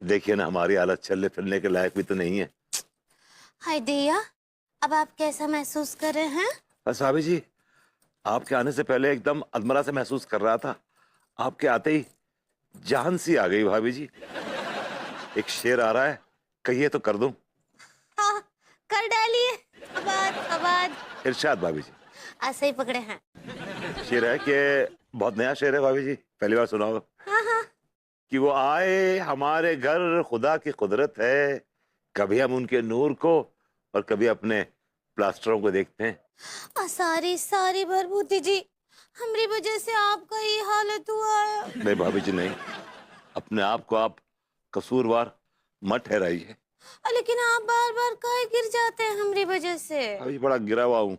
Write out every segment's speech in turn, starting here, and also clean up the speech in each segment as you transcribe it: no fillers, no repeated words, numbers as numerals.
देखिए ना, हमारी हालत चलने फिरने के लायक भी तो नहीं है। हाय दैया, अब आप कैसा महसूस कर रहे हैं? बस भाभी जी, आपके आने से पहले एकदम अधमरा से महसूस कर रहा था। आपके आते ही जान सी आ गई भाभी जी। एक शेर आ रहा है, कहिए तो कर दूं। हाँ, कर डालिए। आबाद आबाद। इरशाद भाभी जी। ऐसे ही पकड़े हैं। शेर है कि बहुत नया शेर है भाभी जी, पहली बार सुना होगा। हाँ हाँ। कि वो आए हमारे घर खुदा की कुदरत है, कभी हम उनके नूर को और कभी अपने प्लास्टरों को देखते हैं। सारी सारी भरभूति जी, हमारी वजह से आपका ये हालत हुआ है। नहीं भाभी जी नहीं, अपने आप को आप कसूरवार मत ठहराइए। लेकिन आप बार बार काहे गिर जाते हैं हमारी वजह से? अभी बड़ा गिरा हुआ हूँ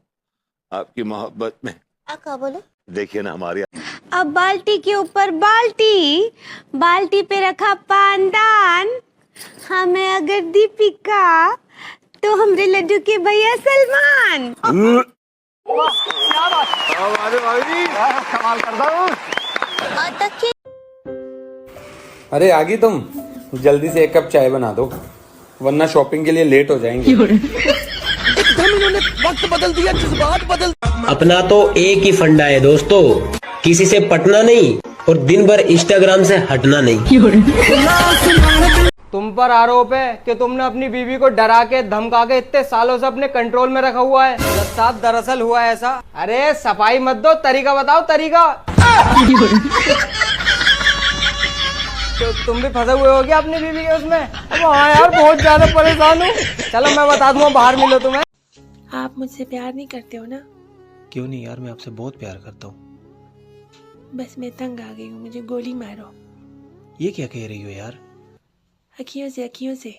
आपकी मोहब्बत में। क्या बोले? देखिए ना हमारी। अब बाल्टी के ऊपर बाल्टी, बाल्टी पे रखा पानदान, हमें अगर दीपिका तो हमरे लड्डू के भैया सलमान। क्या बात? हमारे भाभी कमाल करता हूँ। अरे आ गई तुम, जल्दी से एक कप चाय बना दो वरना शॉपिंग के लिए लेट हो जाएंगे। एकदम इन्होंने वक्त बदल दिया, जज्बात बदल। अपना तो एक ही फंडा है दोस्तों, किसी से पटना नहीं और दिन भर इंस्टाग्राम से हटना नहीं। तुम पर आरोप है कि तुमने अपनी बीवी को डरा के धमका के इतने सालों से अपने कंट्रोल में रखा हुआ है। साहब दरअसल हुआ है ऐसा। अरे सफाई मत दो, तरीका बताओ तरीका। तो तुम भी फंसे हुए हो क्या अपनी बीवी के उसमें? अब हाँ यार, बहुत ज्यादा परेशान हूँ। चलो मैं बता दूंगा, बाहर मिलो तुम्हें। आप मुझसे प्यार नहीं करते हो ना? क्यों नहीं यार, मैं आपसे बहुत प्यार करता हूँ। बस मैं तंग आ गई हूँ, मुझे गोली मारो। ये क्या कह रही हो यार? अखियों से, अखियों से।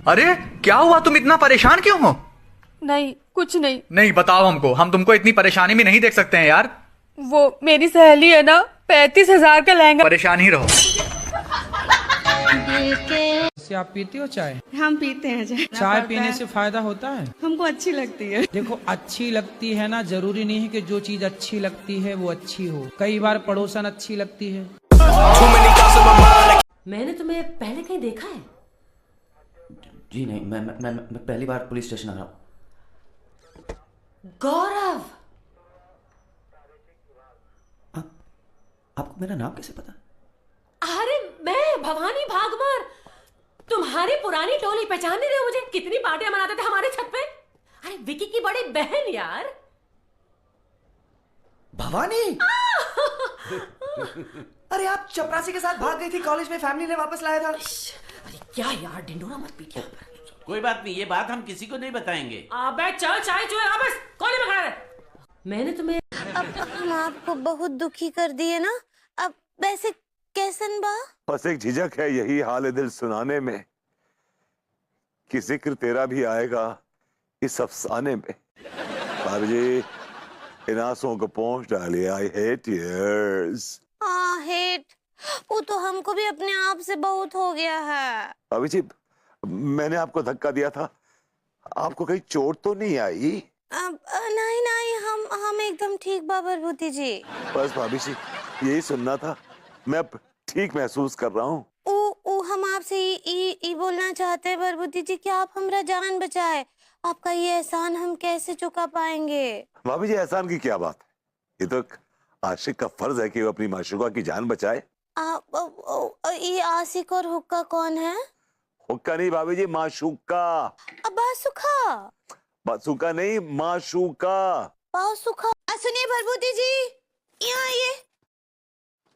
अरे क्या हुआ, तुम इतना परेशान क्यों हो? नहीं कुछ नहीं। नहीं बताओ हमको, हम तुमको इतनी परेशानी में नहीं देख सकते हैं यार। वो मेरी सहेली है ना, 35,000 का लहंगा। परेशान ही रहो। आप पीती हो चाय? हम पीते हैं चाय। चाय पीने से फायदा होता है? हमको अच्छी लगती है। देखो अच्छी लगती है ना, जरूरी नहीं है कि जो चीज अच्छी लगती है वो अच्छी हो। कई बार पड़ोसन अच्छी लगती है। मैंने तुम्हें पहले कहीं देखा है? जी नहीं, मैं पहली बार पुलिस स्टेशन आ रहा हूँ। गौरव, आपको मेरा नाम कैसे पता? अरे मैं भवानी भागवर, तुम्हारी पुरानी टोली पहचान नहीं रहे हो मुझे? कितनी पार्टियां मनाते थे हमारे छत पे। अरे विकी की बड़ी बहन यार, भवानी। अरे आप चपरासी के साथ भाग गई थी कॉलेज में, फैमिली ने वापस लाया था। अरे क्या यार, ढिंडोरा मत पीट। कोई बात नहीं, ये बात हम किसी को नहीं बताएंगे। अबे चल चाय जो है बस कोने में खड़ा रहे। मैंने तुम्हें अब हम आपको बहुत दुखी कर दिए ना, अब वैसे कैसन बा? बस एक झिझक है यही हाल है दिल सुनाने में, कि जिक्र तेरा भी आएगा इस अफसाने में। भाभी जी इन आंसुओं को पहुंच डालिए। I hate tears. हाँ हेट, वो तो हमको भी अपने आप से बहुत हो गया है। भाभी जी मैंने आपको धक्का दिया था, आपको कहीं चोट तो नहीं आई? नहीं नहीं, हम एकदम ठीक बा भूति जी। बस भाभी जी यही सुनना था, मैं अब ठीक महसूस कर रहा हूँ। हम आपसे ये बोलना चाहते हैं भरभूति जी कि आप हमारा जान बचाए। आपका ये एहसान हम कैसे चुका पाएंगे? भाभी जी एहसान की क्या बात है, ये तो एक आशिक का फर्ज है कि वो अपनी माशूका की जान बचाए। ये आशिक और हुक्का कौन है? हुक्का नहीं भाभी जी, माशूका। बासुका? बासुका नहीं, माशूका। बासुका। सुनिए भरभूति जी, यहाँ आइए।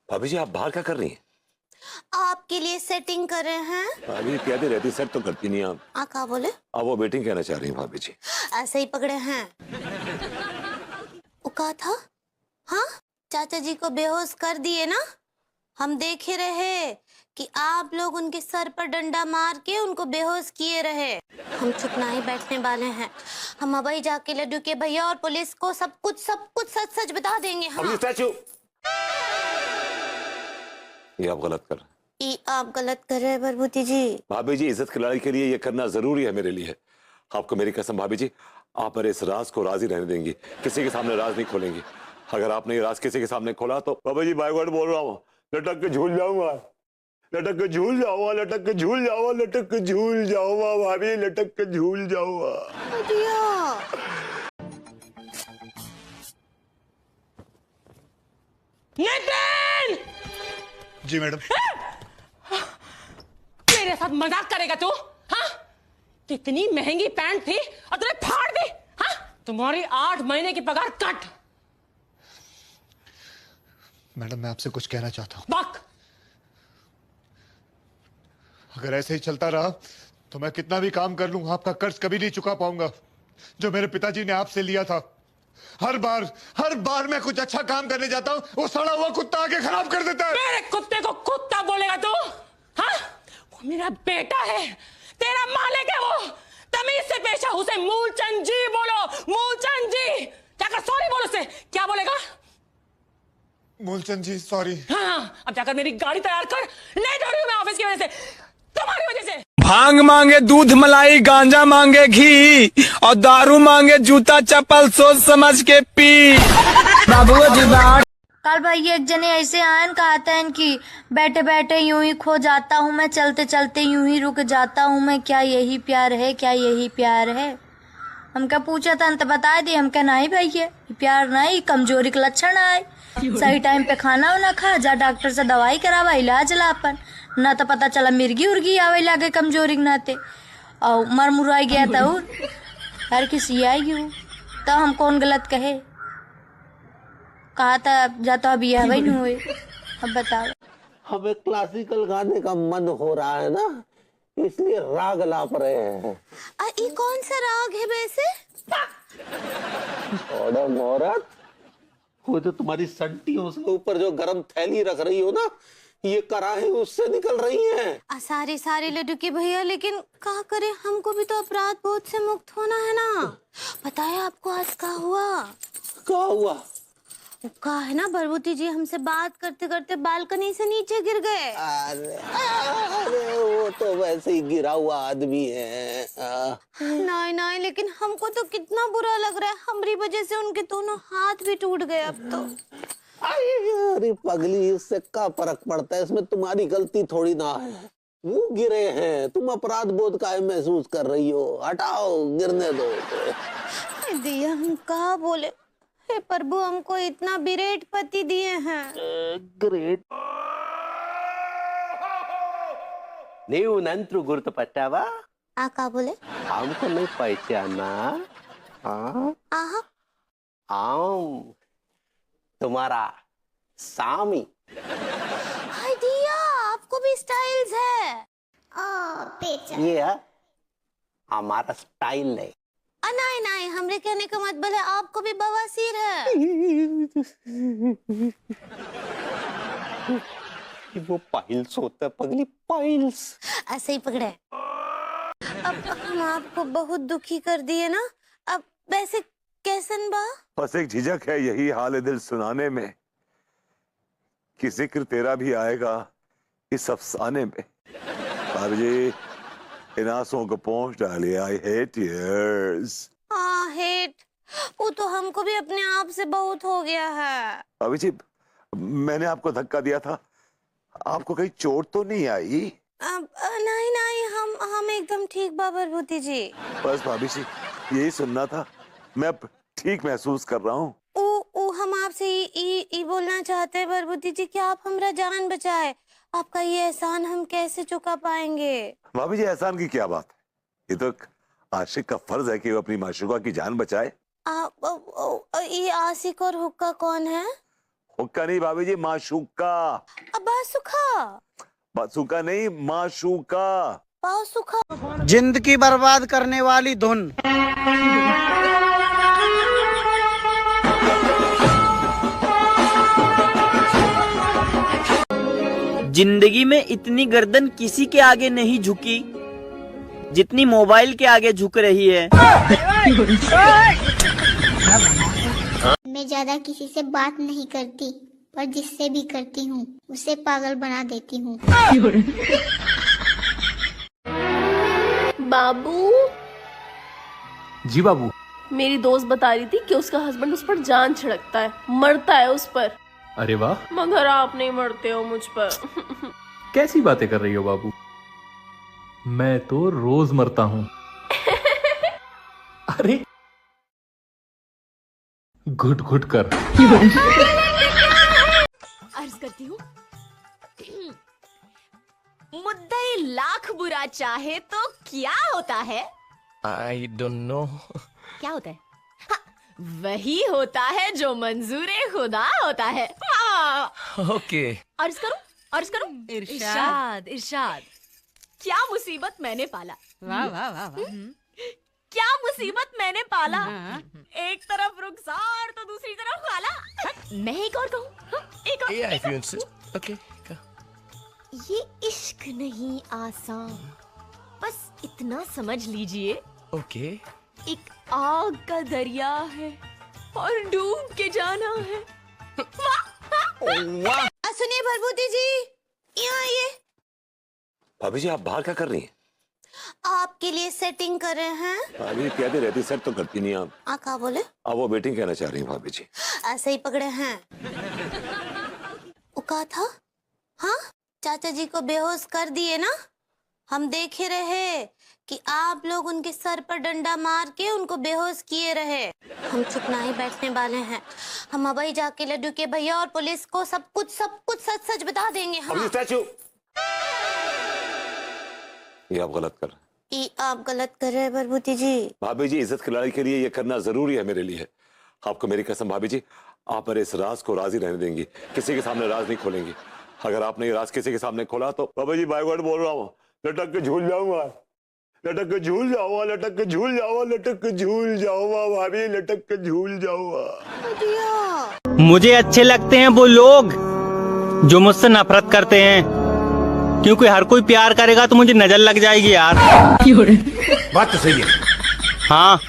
भाभी जी आप बाहर क्या कर रही हैं? आपके लिए सेटिंग कर रहे हैं। भाभी कहती रहती, सेट तो करती नहीं आप। क्या बोले? आप वो बेटिंग कहना चाह रही हैं भाभी जी? ऐसे ही पकड़े हैं। वो कहा था, हाँ चाचा जी को बेहोश कर दिए ना। हम देखे रहे कि आप लोग उनके सर पर डंडा मार के उनको बेहोश किए रहे। हम चुप ना ही बैठने वाले हैं। हम अभी जाके लड्डू के भैया और पुलिस को सब कुछ सच सच बता देंगे। हाँ। ये आप गलत कर रहे हैं। ये आप गलत कर रहे हैं भरभूति जी। भाभी जी इज्जत की लड़ाई के लिए ये करना जरूरी है मेरे लिए। आपको मेरी कसम भाभी जी, आप मेरे इस राज को राज ही रहने देंगी, किसी के सामने राज नहीं खोलेंगी। अगर आपने ये राज किसी के सामने खोला तो बाबा जी बाय वर्ड बोल रहा हूँ, लटक के झूल जाऊंगा, लटक के झूल जाऊंगा, लटक के झूल जाऊंगा, लटक के झूल जाऊंगा भाभी, लटक के झूल जाऊंगा। नितिन! जी मैडम। मेरे साथ मजाक करेगा तू? हाँ? कितनी महंगी पैंट थी और तूने फाड़ दी? हाँ? तुम्हारी 8 महीने की पगार कट। मैडम मैं आपसे कुछ कहना चाहता हूँ। बक। अगर ऐसे ही चलता रहा तो मैं कितना भी काम कर लूं आपका कर्ज कभी नहीं चुका पाऊंगा जो मेरे पिताजी ने आपसे लिया था। हर बार मैं कुछ अच्छा काम करने जाता हूँ वो सड़ा हुआ कुत्ता आके खराब कर देता है। मेरे कुत्ते को कुत्ता बोलेगा तू? हाँ? वो मेरा बेटा है, तेरा मालिक है वो। तमीज से पेश आ, उसे मूलचंद जी बोलो, मूलचंद जी। जाकर सॉरी बोलो उसे। क्या बोलेगा? मूलचंद जी सॉरी। हाँ, अब जाकर मेरी गाड़ी तैयार कर। लेट हो रही हूँ मैं ऑफिस की वजह से, तुम्हारी वजह से। भांग मांगे दूध मलाई, गांजा मांगे घी, और दारू मांगे जूता चप्पल, सोच समझ के पी। बाबू जी बात कल भाई एक जने ऐसे आयन कहते हैं कि बैठे बैठे यूं ही खो जाता हूँ मैं, चलते चलते यूं ही रुक जाता हूँ मैं, क्या यही प्यार है, क्या यही प्यार है? हम क्या पूछा था तो बता दिए। हम क्या नहीं भाई ये प्यार नहीं, कमजोरी का लक्षण है। सही टाइम पे खाना वाना खा, जा डॉक्टर से दवाई करावा, इलाज ला अपन, ना तो पता चला मिर्गी उर्गी आवे लागे कमजोरी के नाते और मर मुराई गया था और हर किसी आई हूँ तो हम कौन गलत कहे? कहा था जाता अभी यह वही नहीं हुए। अब बताओ। हमें क्लासिकल गाने का मन हो रहा है ना, इसलिए राग लाप रहे हैं। ये कौन सा राग है वैसे? औरत, वो जो तुम्हारी संटी उसके ऊपर जो गरम थैली रख रही हो ना, ये कराहे उससे निकल रही हैं। सारी लड्डू की भैया, लेकिन क्या करे, हमको भी तो अपराध बोध से मुक्त होना है ना। पता है आपको आज क्या हुआ? क्या हुआ? कहा है ना बरबूती जी हमसे बात करते करते बालकनी से नीचे गिर गए। अरे वो तो वैसे ही गिरा हुआ आदमी है। नहीं, लेकिन हमको तो कितना बुरा लग रहा है, हमारी वजह से उनके दोनों हाथ भी टूट गए अब तो। अरे पगली, इससे क्या फर्क पड़ता है, इसमें तुम्हारी गलती थोड़ी ना है। वो गिरे हैं, तुम अपराध बोध का महसूस कर रही हो, हटाओ, गिरने दो। दिया हम कहा बोले, हे प्रभु हमको इतना बिरेट पति दिए हैं। ग्रेट। ನೀವು ನಂತರೂ ಗುರುತುಪಟ್ಟಾವ? का बोले? हमको नहीं पहचाना? तुम्हारा सामी। हाय दिया, आपको भी स्टाइल्स है। ये हमारा स्टाइल है। नहीं, हमरे कहने का मतलब है आपको भी बवासीर है। वो पाइल्स होता है पगली, पाइल्स। ऐसे ही पकड़े। अब हम आपको बहुत दुखी कर दिए ना, अब वैसे कैसन बा? बस एक झिझक है, यही हाल है दिल सुनाने में, कि जिक्र तेरा भी आएगा इस अफसाने में। भाभी जी इन आंसुओं को पहुंच डालिए। I hate tears. हाँ हेट, वो तो हमको भी अपने आप से बहुत हो गया है। भाभी जी मैंने आपको धक्का दिया था, आपको कहीं चोट तो नहीं आई? नहीं, हम एकदम ठीक बाबरभूति जी। बस भाभी जी यही सुनना था, मैं अब ठीक महसूस कर रहा हूँ। हम आपसे ये बोलना चाहते हैं बरबूती जी कि आप हमारा जान बचाए। आपका ये एहसान हम कैसे चुका पाएंगे? भाभी जी एहसान की क्या बात है, ये तो आशिक का फर्ज है कि वो अपनी माशूका की जान बचाए। ये आशिक और हुक्का कौन है? हुक्का नहीं भाभी जी, माशूका। बासुका नहीं, माशूका। बासुका। जिंदगी बर्बाद करने वाली धुन। जिंदगी में इतनी गर्दन किसी के आगे नहीं झुकी जितनी मोबाइल के आगे झुक रही है। मैं ज्यादा किसी से बात नहीं करती, पर जिससे भी करती हूँ उसे पागल बना देती हूँ। बाबू जी बाबू। मेरी दोस्त बता रही थी कि उसका हस्बैंड उस पर जान छिड़कता है, मरता है उस पर। अरे वाह, मगर आप नहीं मरते हो मुझ पर। कैसी बातें कर रही हो बाबू, मैं तो रोज मरता हूँ। अरे घुट घुट कर। अर्ज करती हूँ, मुद्दई लाख बुरा चाहे तो क्या होता है? I don't know. क्या होता है? हाँ, वही होता है जो मंजूरे खुदा होता है। ओके। अर्ज करूं? अर्ज करूं? इरशाद इरशाद। क्या मुसीबत मैंने पाला। वाह वाह वाह वाह। क्या मुसीबत मैंने पाला। एक तरफ रुखसार तो दूसरी तरफ खाला। मैं एक और कहूं? एक और। ओके। ये इश्क नहीं आसान, बस इतना समझ लीजिए। ओके। एक आग का दरिया है और डूब के जाना है। सुनिए भरभूति जी, यहाँ आइए। भाभी जी आप बाहर क्या कर रही हैं? आपके लिए सेटिंग कर रहे हैं। भाभी कहती रहती, सेट तो करती नहीं आप। क्या बोले? आप वो बेटिंग कहना चाह रही हैं भाभी जी? ऐसे ही पकड़े हैं। वो कहा था, हाँ चाचा जी को बेहोश कर दिए ना। हम देख ही रहे कि आप लोग उनके सर पर डंडा मार के उनको बेहोश किए रहे। हम चुप ना ही बैठने वाले हैं। हम अभी जाके लड्डू के भैया और पुलिस को सब कुछ सच सच बता देंगे। हाँ। ये आप गलत कर रहे हैं। ये आप गलत कर रहे हैं भरभूति जी। भाभी जी इज्जत खिलाड़ी के लिए ये करना जरूरी है मेरे लिए। आपको मेरी कसम भाभी जी, आप मेरे इस राज को राज ही रहने देंगी, किसी के सामने राज नहीं खोलेंगी। अगर आपने ये राज किसी के सामने खोला तो बाबा जी बाय वर्ड बोल रहा हूँ, लटक के झूल जाऊंगा, लटक के झूल जाऊंगा, लटक के झूल जाऊंगा, लटक के झूल जाऊंगा भाभी, लटक के झूल जाऊंगा। मुझे अच्छे लगते हैं वो लोग जो मुझसे नफरत करते हैं, क्योंकि हर कोई प्यार करेगा तो मुझे नजर लग जाएगी यार। बात तो सही है। हाँ।